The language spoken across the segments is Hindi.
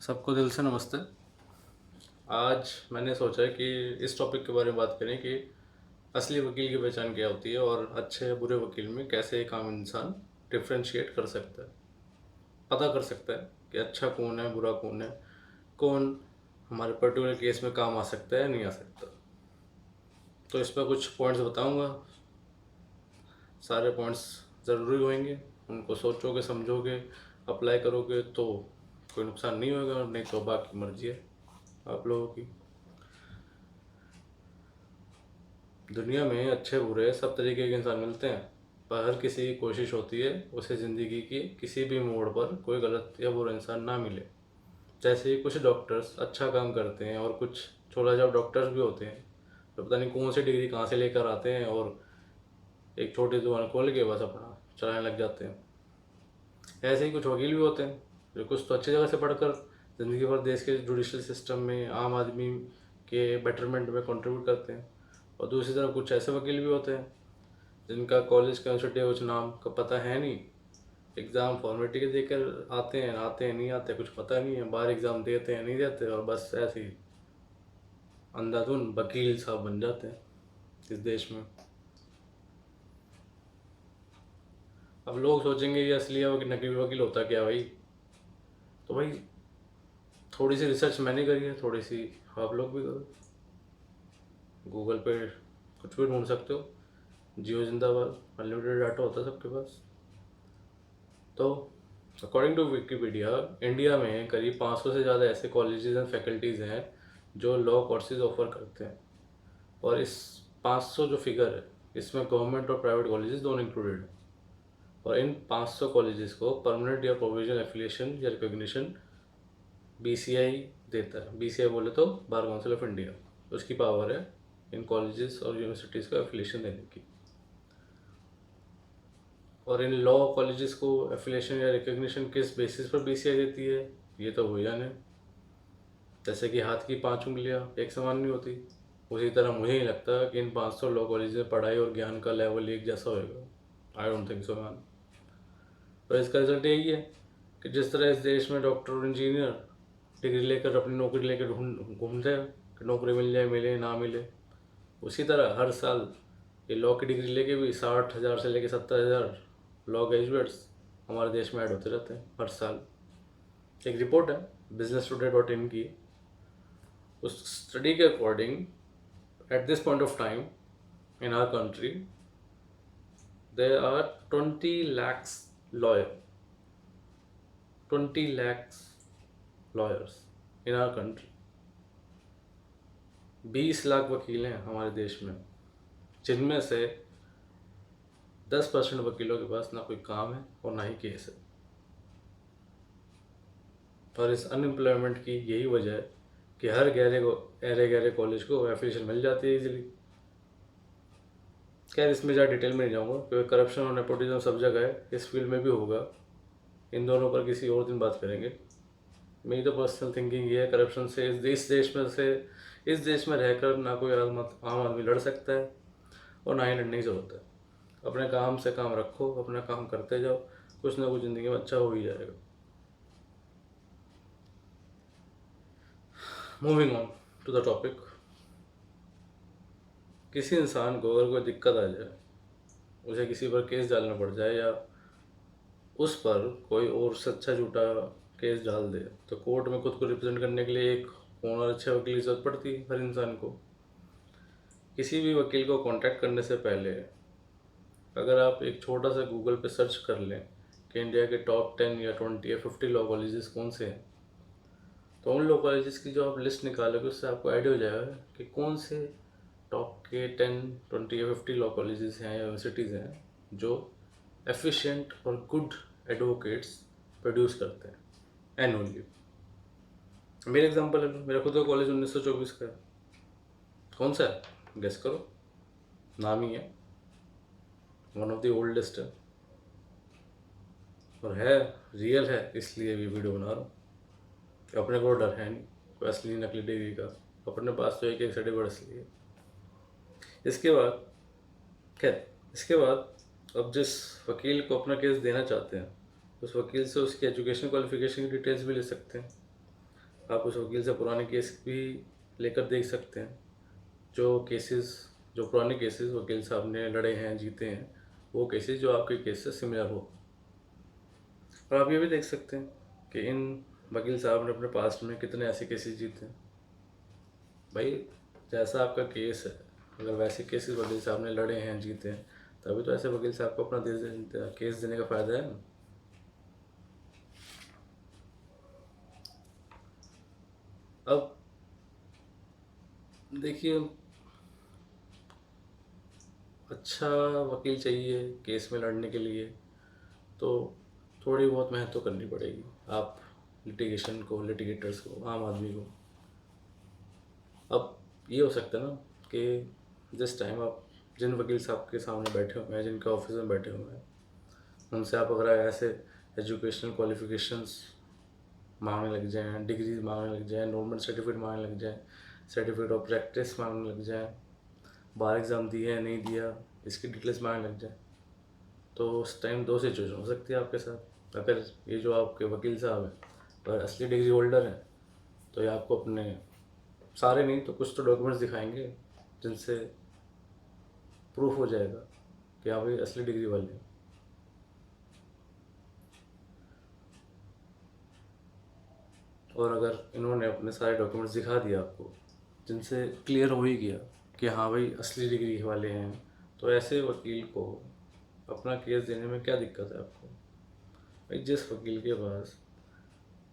सबको दिल से नमस्ते। आज मैंने सोचा कि इस टॉपिक के बारे में बात करें कि असली वकील की पहचान क्या होती है और अच्छे या बुरे वकील में कैसे एक आम इंसान डिफ्रेंशिएट कर सकता है, पता कर सकता है कि अच्छा कौन है, बुरा कौन है, कौन हमारे पर्टिकुलर केस में काम आ सकता है या नहीं आ सकता। तो इस पर कुछ पॉइंट्स बताऊंगा। सारे पॉइंट्स ज़रूरी होंगे, उनको सोचोगे, समझोगे, अप्लाई करोगे तो कोई नुकसान नहीं होगा, और नहीं तो बाकी मर्जी है आप लोगों की। दुनिया में अच्छे बुरे सब तरीके के इंसान मिलते हैं, पर हर किसी की कोशिश होती है उसे ज़िंदगी की किसी भी मोड़ पर कोई गलत या बुरा इंसान ना मिले। जैसे ही कुछ डॉक्टर्स अच्छा काम करते हैं और कुछ छोटा जाओ डॉक्टर्स भी होते हैं तो पता नहीं कौन सी डिग्री कहाँ से लेकर आते हैं और एक छोटी दुकान खोल के बस अपना चलाने लग जाते हैं। ऐसे ही कुछ वकील भी होते हैं जो कुछ तो अच्छी जगह से पढ़कर ज़िंदगी भर देश के जुडिशल सिस्टम में आम आदमी के बेटरमेंट में कंट्रीब्यूट करते हैं। और दूसरी तरफ कुछ ऐसे वकील भी होते हैं जिनका कॉलेज का यूनिवर्सिटी कुछ नाम का पता है नहीं, एग्ज़ाम फॉर्मेलिटी के देकर आते हैं नहीं आते कुछ पता नहीं है, बाहर एग्ज़ाम देते हैं नहीं देते और बस ऐसे ही अंधाधुन वकील साहब बन जाते हैं इस देश में। अब लोग सोचेंगे ये असली है कि नकली वकील होता क्या भाई। तो भाई थोड़ी सी रिसर्च मैंने करी है, थोड़ी सी आप लोग भी करो। गूगल पे कुछ भी ढूंढ सकते हो, जियो जिंदाबाद, अनलिमिटेड डाटा होता है सबके पास। तो अकॉर्डिंग टू विकीपीडिया इंडिया में करीब 500 से ज़्यादा ऐसे कॉलेजेस एंड फैकल्टीज़ हैं जो लॉ कोर्सेज ऑफर करते हैं। और इस 500 जो फिगर है इसमें गवर्नमेंट और प्राइवेट कॉलेजेस दोनों इंक्लूडेड हैं। और इन 500 कॉलेजेस को परमानेंट या प्रोविजनल एफिलिएशन या रिकॉग्निशन बीसीआई देता है। बीसीआई बोले तो बार काउंसिल ऑफ इंडिया, उसकी पावर है इन कॉलेजेस और यूनिवर्सिटीज़ को एफिलिएशन देने की। और इन लॉ कॉलेजेस को एफिलिएशन या रिकग्निशन किस बेसिस पर बीसीआई देती है ये तो वही जाने। जैसे कि हाथ की 5 उंगलियां एक समान नहीं होती, उसी तरह मुझे ही लगता है कि इन 500 लॉ कॉलेज में पढ़ाई और ज्ञान का लेवल एक जैसा होएगा। I don't think so man. तो इसका रिजल्ट यही है कि जिस तरह इस देश में डॉक्टर और इंजीनियर डिग्री लेकर अपनी नौकरी लेकर घूमते हैं कि नौकरी मिल जाए, मिले ना मिले, उसी तरह हर साल ये लॉ की डिग्री लेके भी 60,000 से लेके 70,000 लॉ ग्रेजुएट्स हमारे देश में ऐड होते रहते हैं हर साल। एक रिपोर्ट है business today.in की, उस स्टडी के according at this point of time in our country there are 20 lakhs lawyer 20 lakhs lawyers in our country. 20 lakh वकील हैं हमारे देश में, जिनमें से 10% वकीलों के पास ना कोई काम है और ना ही केस है। और इस अनएम्प्लॉयमेंट की यही वजह है कि हर गहरे गहरे कॉलेज को एफिलिएशन मिल जाती है इजीली। खैर इसमें ज़्यादा डिटेल में नहीं जाऊँगा क्योंकि करप्शन और नेपोटिज्म सब जगह है, इस फील्ड में भी होगा। इन दोनों पर किसी और दिन बात करेंगे। मेरी तो पर्सनल थिंकिंग ये है, करप्शन से इस देश में रहकर ना कोई आम आदमी लड़ सकता है और ना ही लड़ने की ज़रूरत है। अपने काम से काम रखो, अपना काम करते जाओ, कुछ ना कुछ ज़िंदगी में अच्छा हो ही जाएगा। Moving on to the topic. किसी इंसान को अगर कोई दिक्कत आ जाए, उसे किसी पर केस डालना पड़ जाए या उस पर कोई और सच्चा झूठा केस डाल दे, तो कोर्ट में खुद को रिप्रेजेंट करने के लिए एक और अच्छे वकील की जरूरत पड़ती है हर इंसान को। किसी भी वकील को कांटेक्ट करने से पहले अगर आप एक छोटा सा गूगल पे सर्च कर लें कि इंडिया के टॉप 10 या 20 या 50 लॉ कॉलेजेस कौन से हैं, तो उन लॉ कॉलेजेस की जो आप लिस्ट निकालोगे उससे आपको आइडिया हो जाएगा कि कौन से टॉप के 10, 20 या 50 लॉ कॉलेजेस हैं या यूनिवर्सिटीज़ हैं जो एफिशिएंट और गुड एडवोकेट्स प्रोड्यूस करते हैं एनुअली। मेरे एग्जांपल है, मेरा खुद का कॉलेज 1924 का है। कौन सा है गेस करो, नाम ही है, वन ऑफ द ओल्डेस्ट है और है रियल है, इसलिए भी वीडियो बना रहा हूँ। अपने को डर है नहीं कोई असली नकली डिग्री का, अपने पास तो एक सर्टिफिकेट असली है। इसके बाद खैर इसके बाद अब जिस वकील को अपना केस देना चाहते हैं उस वकील से उसकी एजुकेशन क्वालिफिकेशन की डिटेल्स भी ले सकते हैं। आप उस वकील से पुराने केस भी लेकर देख सकते हैं। जो पुराने केसेस वकील साहब ने लड़े हैं, जीते हैं, वो केसेस जो आपके केस से सिमिलर हो। और आप ये भी देख सकते हैं कि इन वकील साहब ने अपने पास्ट में कितने ऐसे केसेस जीते हैं। भाई, जैसा आपका केस है, अगर वैसे केसेस वकील साहब ने लड़े हैं, जीते हैं, तभी तो ऐसे वकील साहब को अपना केस देने का फ़ायदा है। अब देखिए, अच्छा वकील चाहिए केस में लड़ने के लिए, तो थोड़ी बहुत मेहनत तो करनी पड़ेगी। आप लिटिगेटर्स को, आम आदमी को। अब ये हो सकता है ना कि जिस टाइम आप जिन वकील साहब के सामने बैठे हुए हैं, जिनके ऑफिस में बैठे हुए हैं, उनसे आप अगर ऐसे एजुकेशनल क्वालिफिकेशंस मांगने लग जाएं, डिग्रीज मांगने लग जाएं, नॉर्मल सर्टिफिकेट मांगने लग जाएं, सर्टिफिकेट ऑफ प्रैक्टिस मांगने लग जाएं, बार एग्ज़ाम दिया है नहीं दिया, इसकी डिटेल्स मांगने लग जाए, तो उस टाइम दो सिचुएशन हो सकती है आपके साथ। अगर ये जो आपके वकील साहब हैं अगर असली डिग्री होल्डर हैं, तो ये आपको अपने सारे नहीं तो कुछ तो डॉक्यूमेंट्स दिखाएंगे जिनसे प्रूफ हो जाएगा कि आप ये असली डिग्री वाले हैं। और अगर इन्होंने अपने सारे डॉक्यूमेंट्स दिखा दिया आपको जिनसे क्लियर हो ही गया कि हाँ भाई असली डिग्री वाले हैं, तो ऐसे वकील को अपना केस देने में क्या दिक्कत है आपको? भाई, जिस वकील के पास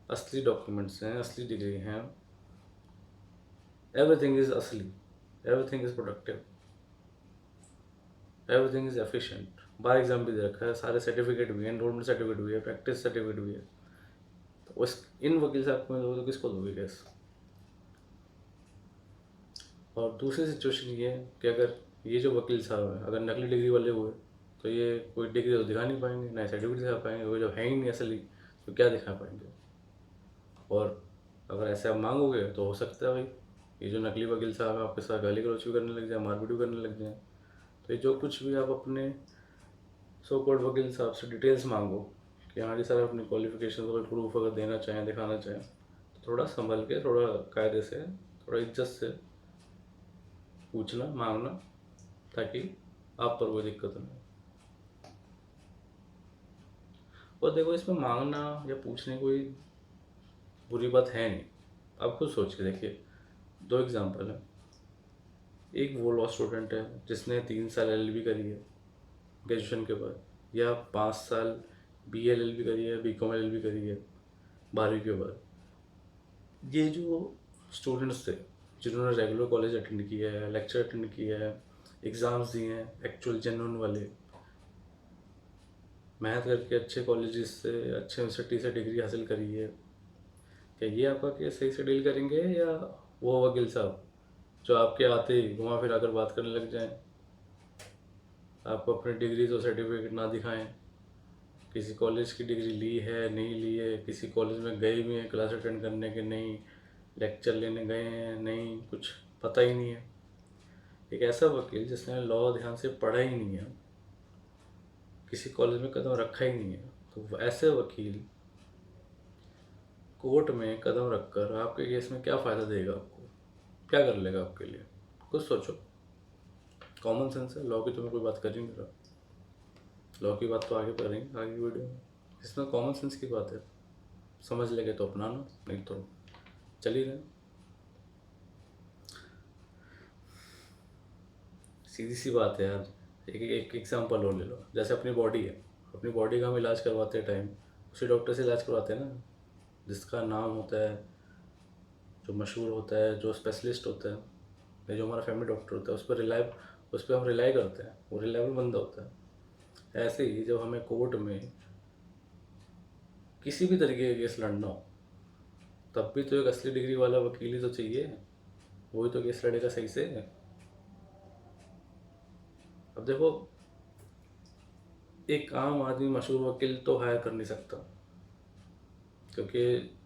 असली डॉक्यूमेंट्स हैं, असली डिग्री हैं, एवरीथिंग इज़ असली, everything is productive, everything is efficient, bar exam भी दे रखा है, सारे सर्टिफिकेट भी हैं, एनरोलमेंट सर्टिफिकेट भी है, प्रैक्टिस सर्टिफिकेट भी है, तो उस इन वकील साहब को दोगे तो किसको दोगे केस? और दूसरी सिचुएशन ये है कि अगर ये जो वकील साहब हैं अगर नकली डिग्री वाले हुए, तो ये कोई डिग्री तो दिखा नहीं पाएंगे, ना सर्टिफिकेट दिखा पाएंगे, वो जब है ही नहीं असली तो क्या दिखा पाएंगे? और अगर ऐसे आप मांगोगे तो हो सकता है भाई ये जो नकली वकील साहब हैं आपके साथ गाली गलौज भी करने लग जाए, मारपीट भी करने लग जाए। तो ये जो कुछ भी आप अपने सो कॉल्ड वकील साहब से डिटेल्स मांगो कि हाँ जी सर, अपनी क्वालिफिकेशन का प्रूफ अगर देना चाहें, दिखाना चाहें, तो थोड़ा संभल के, थोड़ा कायदे से, थोड़ा इज्जत से पूछना, मांगना, ताकि आप पर कोई दिक्कत ना हो। और देखो, इसमें मांगना या पूछने कोई बुरी बात है नहीं। आप खुद सोच के देखिए, दो एग्जांपल है। एक वो लॉ स्टूडेंट है जिसने 3 साल LLB करी है ग्रेजुएशन के बाद, या 5 साल BLLB करी है, BCom LLB करी है 12वीं के बाद। ये जो स्टूडेंट्स थे जिन्होंने रेगुलर कॉलेज अटेंड किया है, लेक्चर अटेंड किया है, एग्ज़ाम्स दिए हैं एक्चुअल जेन्युइन वाले, मेहनत करके अच्छे कॉलेजेस से, अच्छे यूनिवर्सिटी से डिग्री हासिल करी है, क्या ये आपका केस सही से डील करेंगे, या वो वकील साहब जो आपके आते ही घुमा फिरा कर बात करने लग जाएं, आपको अपनी डिग्रीज और सर्टिफिकेट ना दिखाएं, किसी कॉलेज की डिग्री ली है नहीं ली है, किसी कॉलेज में गए भी हैं क्लास अटेंड करने के नहीं, लेक्चर लेने गए हैं नहीं, कुछ पता ही नहीं है। एक ऐसा वकील जिसने लॉ ध्यान से पढ़ा ही नहीं है, किसी कॉलेज में कदम रखा ही नहीं है, तो ऐसे वकील कोर्ट में कदम रखकर आपके केस में क्या फ़ायदा देगा आपको? क्या कर लेगा आपके लिए? कुछ सोचो। कॉमन सेंस है, लॉ की तो मैं कोई बात कर ही नहीं रहा, लॉ की बात तो आगे करेंगे आगे वीडियो में। इसमें कॉमन सेंस की बात है, समझ लेंगे तो अपनाना, नहीं तो चल ही रहे। सीधी सी बात है यार। एक एग्जाम्पल और ले लो, जैसे अपनी बॉडी है, अपनी बॉडी का हम इलाज करवाते हैं टाइम उसी डॉक्टर से इलाज करवाते हैं ना, जिसका नाम होता है, जो मशहूर होता है, जो स्पेशलिस्ट होता है, या जो हमारा फैमिली डॉक्टर होता है, उस पर हम रिलाई करते हैं, वो रिलायबल बंदा होता है। ऐसे ही जब हमें कोर्ट में किसी भी तरीके का केस लड़ना हो, तब भी तो एक असली डिग्री वाला वकील ही तो चाहिए, वही तो केस लड़ेगा सही से। अब देखो, एक आम आदमी मशहूर वकील तो हायर कर नहीं सकता, क्योंकि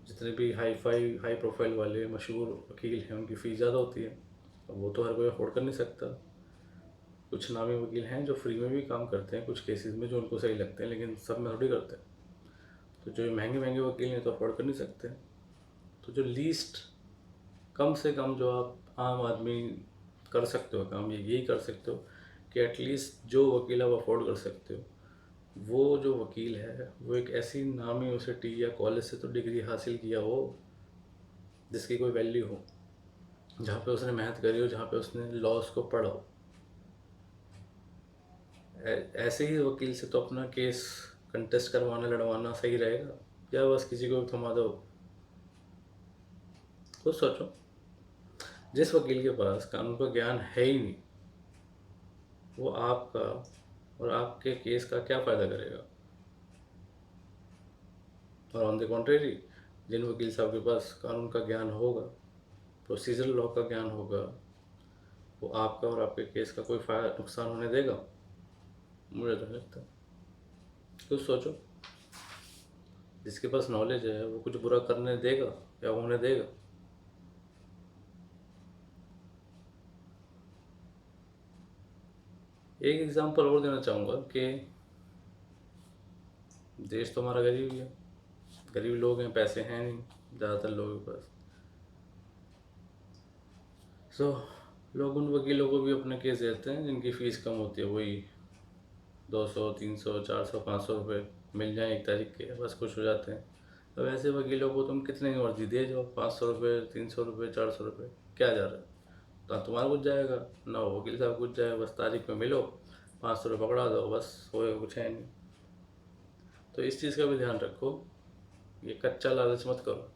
जितने भी हाई प्रोफाइल वाले मशहूर वकील हैं उनकी फ़ीस ज़्यादा होती है, अब वो तो हर कोई अफोर्ड कर नहीं सकता। कुछ नामी वकील हैं जो फ्री में भी काम करते हैं कुछ केसेस में, जो उनको सही लगते हैं, लेकिन सब में थोड़ी करते हैं। तो जो महंगे महंगे वकील हैं तो अफोर्ड कर नहीं सकते। तो जो लीस्ट, कम से कम जो आप आम आदमी कर सकते हो काम, ये यही कर सकते हो कि एटलीस्ट जो वकील आप अफोर्ड कर सकते हो, वो जो वकील है वो एक ऐसी नामी यूनिवर्सिटी या कॉलेज से तो डिग्री हासिल किया हो जिसकी कोई वैल्यू हो, जहाँ पे उसने मेहनत करी हो, जहाँ पे उसने लॉज को पढ़ा हो। ऐसे ही वकील से तो अपना केस कंटेस्ट करवाना, लड़वाना सही रहेगा, या बस किसी को भी थमा दो? खुद सोचो, जिस वकील के पास कानून का ज्ञान है ही नहीं, वो आपका और आपके केस का क्या फ़ायदा करेगा? और ऑन द कॉन्ट्रेरी, जिन वकील साहब के पास कानून का ज्ञान होगा, प्रोसीजरल लॉ का ज्ञान होगा, वो आपका और आपके केस का कोई फ़ायदा नुकसान होने देगा? मुझे तो नहीं लगता। कुछ सोचो, जिसके पास नॉलेज है वो कुछ बुरा करने देगा या होने देगा? एक एग्जांपल और देना चाहूँगा कि देश तो हमारा गरीब ही है, गरीब लोग हैं, पैसे हैं नहीं ज़्यादातर लोगों के पास। लोग उन वकीलों को भी अपने केस देते हैं जिनकी फ़ीस कम होती है, वही 200, 300, 400, 500 रुपये मिल जाए एक तारीख के, बस खुश हो जाते हैं। अब ऐसे वकीलों को तुम कितने की मर्जी दे जाओ, 500 रुपये, 300 रुपये, 400 रुपये, क्या जा रहा है? ना तुम्हारा कुछ जाएगा, ना वो वकील साहब कुछ जाएगा, बस तारीख में मिलो, 500 रुपये पकड़ा दो, बस होएगा, कुछ है नहीं। तो इस चीज़ का भी ध्यान रखो, ये कच्चा लालच मत करो।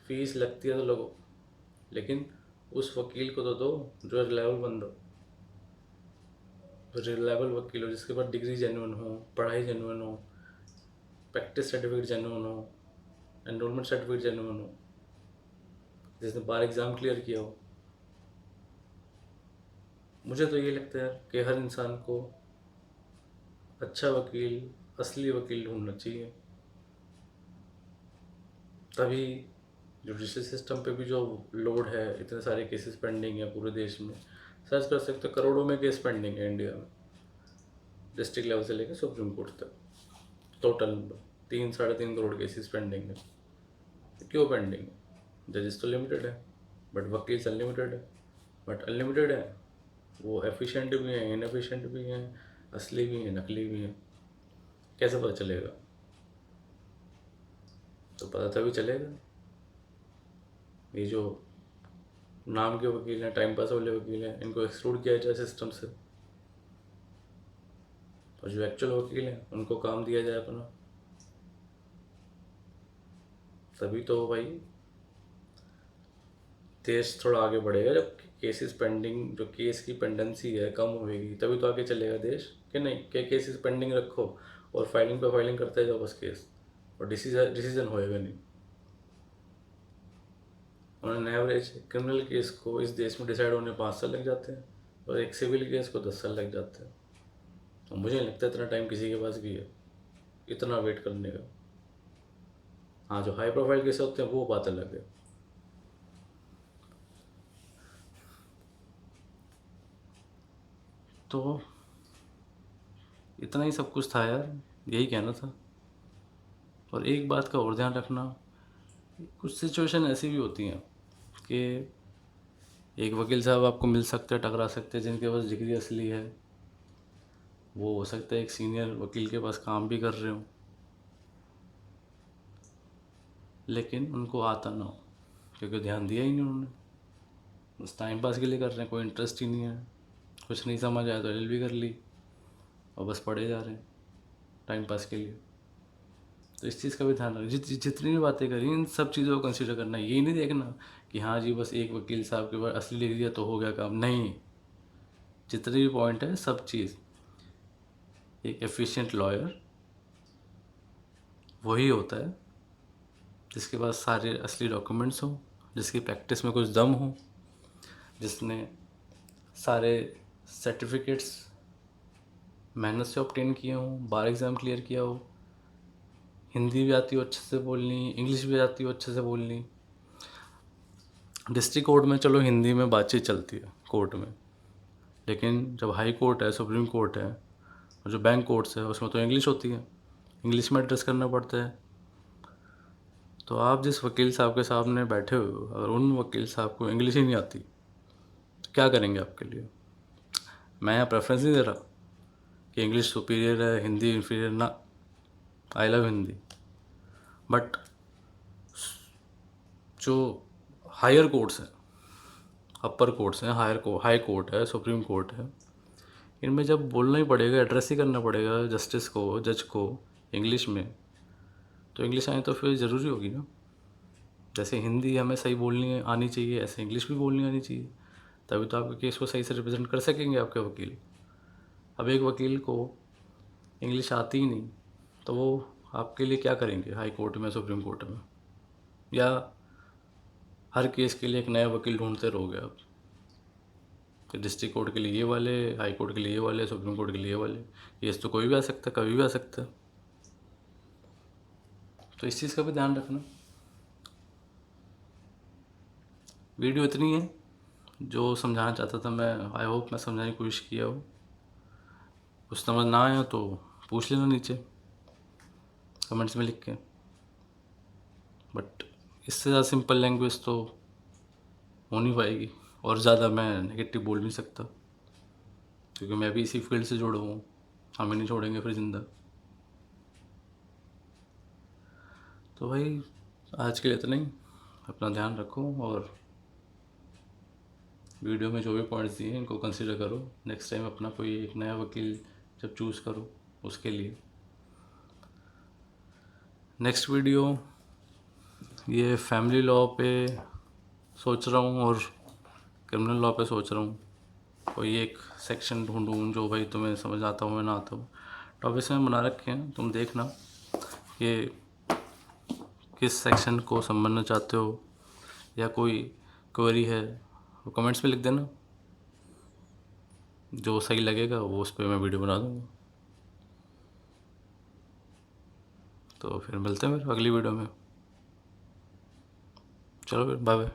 फीस लगती है तो लगो, लेकिन उस वकील को तो दो जो रिलायबल बंदा हो, रिलायबल वकील हो, जिसके पास डिग्री जेन्युइन हो, पढ़ाई जेन्युइन हो, प्रैक्टिस सर्टिफिकेट जेन्युइन हो, एनरोलमेंट सर्टिफिकेट जेन्युइन हो, जिसने बार एग्ज़ाम क्लियर किया हो। मुझे तो ये लगता है कि हर इंसान को अच्छा वकील, असली वकील ढूंढना चाहिए, तभी जुडिशल सिस्टम पे भी जो लोड है, इतने सारे केसेस पेंडिंग है पूरे देश में, सर्च कर सकते हो, करोड़ों में केस पेंडिंग है इंडिया में, डिस्ट्रिक्ट लेवल से लेकर सुप्रीम कोर्ट तक। टोटल 3-3.5 करोड़ केसेस पेंडिंग है। क्यों पेंडिंग है? जजेस तो लिमिटेड है, बट वकील्स अनलिमिटेड है। बट अनलिमिटेड है, वो एफिशिएंट भी हैं, इनएफिशिएंट भी हैं, असली भी हैं, नकली भी हैं। कैसे पता चलेगा? तो पता तभी चलेगा, ये जो नाम के वकील हैं, टाइम पास वाले वकील हैं, इनको एक्सक्लूड किया जाए सिस्टम से, और जो एक्चुअल वकील हैं उनको काम दिया जाए अपना, तभी तो भाई देश थोड़ा आगे बढ़ेगा। जब केसेस पेंडिंग, जो केस की पेंडेंसी है कम होएगी, तभी तो आगे चलेगा देश। कि नहीं कि केसेस पेंडिंग रखो और फाइलिंग पे फाइलिंग करते जाओ बस केस, और डिसीजन होएगा नहीं। ऑन एवरेज क्रिमिनल केस को इस देश में डिसाइड होने 5 साल लग जाते हैं, और एक सिविल केस को 10 साल लग जाते हैं। तो मुझे नहीं लगता इतना टाइम किसी के पास भी है इतना वेट करने का। हाँ, जो हाई प्रोफाइल केस होते हैं वो बात अलग है। तो इतना ही सब कुछ था यार, यही कहना था। और एक बात का और ध्यान रखना, कुछ सिचुएशन ऐसी भी होती हैं कि एक वकील साहब आपको मिल सकते हैं, टकरा सकते हैं, जिनके पास डिग्री असली है, वो हो सकता है एक सीनियर वकील के पास काम भी कर रहे हो, लेकिन उनको आता ना हो, क्योंकि ध्यान दिया ही नहीं उन्होंने, बस टाइम पास के लिए कर रहे हैं, कोई इंटरेस्ट ही नहीं है। कुछ नहीं समझ आया तो एलएलबी कर ली, और बस पढ़े जा रहे हैं टाइम पास के लिए। तो इस चीज़ का भी ध्यान रखना, जितनी भी बातें करी, इन सब चीज़ों को कंसिडर करना। ये नहीं देखना कि हाँ जी बस एक वकील साहब के पास असली डिग्री है तो हो गया काम, नहीं। जितने भी पॉइंट है, सब चीज़, एक एफिशिएंट लॉयर वही होता है जिसके पास सारे असली डॉक्यूमेंट्स हों, जिसकी प्रैक्टिस में कुछ दम हो, जिसने सारे सर्टिफिकेट्स मेहनत से ऑब्टेन किए हों, बार एग्ज़ाम क्लियर किया हो, हिंदी भी आती हो अच्छे से बोलनी, इंग्लिश भी आती हो अच्छे से बोलनी। डिस्ट्रिक्ट कोर्ट में चलो हिंदी में बातचीत चलती है कोर्ट में, लेकिन जब हाई कोर्ट है, सुप्रीम कोर्ट है, और जो बैंक कोर्ट्स है, उसमें तो इंग्लिश होती है, इंग्लिश में एड्रेस करना पड़ता है। तो आप जिस वकील साहब के सामने बैठे हुए हो, अगर उन वकील साहब को इंग्लिश ही नहीं आती तो क्या करेंगे आपके लिए? मैं यहाँ प्रेफरेंस नहीं दे रहा कि इंग्लिश सुपीरियर है, हिंदी इन्फीरियर ना। आई लव हिंदी, बट जो हायर कोर्ट्स हैं, अपर कोर्ट्स हैं, हाई कोर्ट है, सुप्रीम कोर्ट है, इनमें जब बोलना ही पड़ेगा, एड्रेस ही करना पड़ेगा जस्टिस को, जज को इंग्लिश में, तो इंग्लिश आए तो फिर ज़रूरी होगी ना। जैसे हिंदी हमें सही बोलनी आनी चाहिए, ऐसे इंग्लिश भी बोलनी आनी चाहिए, तभी तो आपके केस को सही से रिप्रेजेंट कर सकेंगे आपके वकील। अब एक वकील को इंग्लिश आती ही नहीं तो वो आपके लिए क्या करेंगे हाई कोर्ट में, सुप्रीम कोर्ट में? या हर केस के लिए एक नया वकील ढूंढते रहोगे आप कि डिस्ट्रिक्ट कोर्ट के लिए ये वाले, हाई कोर्ट के लिए ये वाले, सुप्रीम कोर्ट के लिए ये वाले? केस तो कोई भी आ सकता है, कभी भी आ सकता है। तो इस चीज़ का भी ध्यान रखना। वीडियो इतनी है जो समझाना चाहता था मैं। आई होप मैं समझाने की कोशिश किया हो। कुछ समझ ना आया तो पूछ लेना नीचे कमेंट्स में लिख के। बट इससे ज़्यादा सिंपल लैंग्वेज तो हो नहीं पाएगी, और ज़्यादा मैं नेगेटिव बोल नहीं सकता, क्योंकि मैं भी इसी फील्ड से जुड़ा हूँ। हमें नहीं छोड़ेंगे फिर ज़िंदा। तो भाई आज के लिए इतना ही। अपना ध्यान रखो और वीडियो में जो भी पॉइंट्स दिए इनको कंसिडर करो। नेक्स्ट टाइम अपना कोई एक नया वकील जब चूज़ करो उसके लिए। नेक्स्ट वीडियो ये फैमिली लॉ पे सोच रहा हूँ और क्रिमिनल लॉ पे सोच रहा हूँ। कोई एक सेक्शन ढूंढूँ जो भाई तुम्हें समझ आता हो या ना आता हो। टॉपिक्स में बना रखे हैं, तुम देखना कि किस सेक्शन को समझना चाहते हो, या कोई क्वेरी है वो कमेंट्स में लिख देना। जो सही लगेगा वो उस पर मैं वीडियो बना दूँगा। तो फिर मिलते हैं फिर अगली वीडियो में। चलो फिर बाय बाय।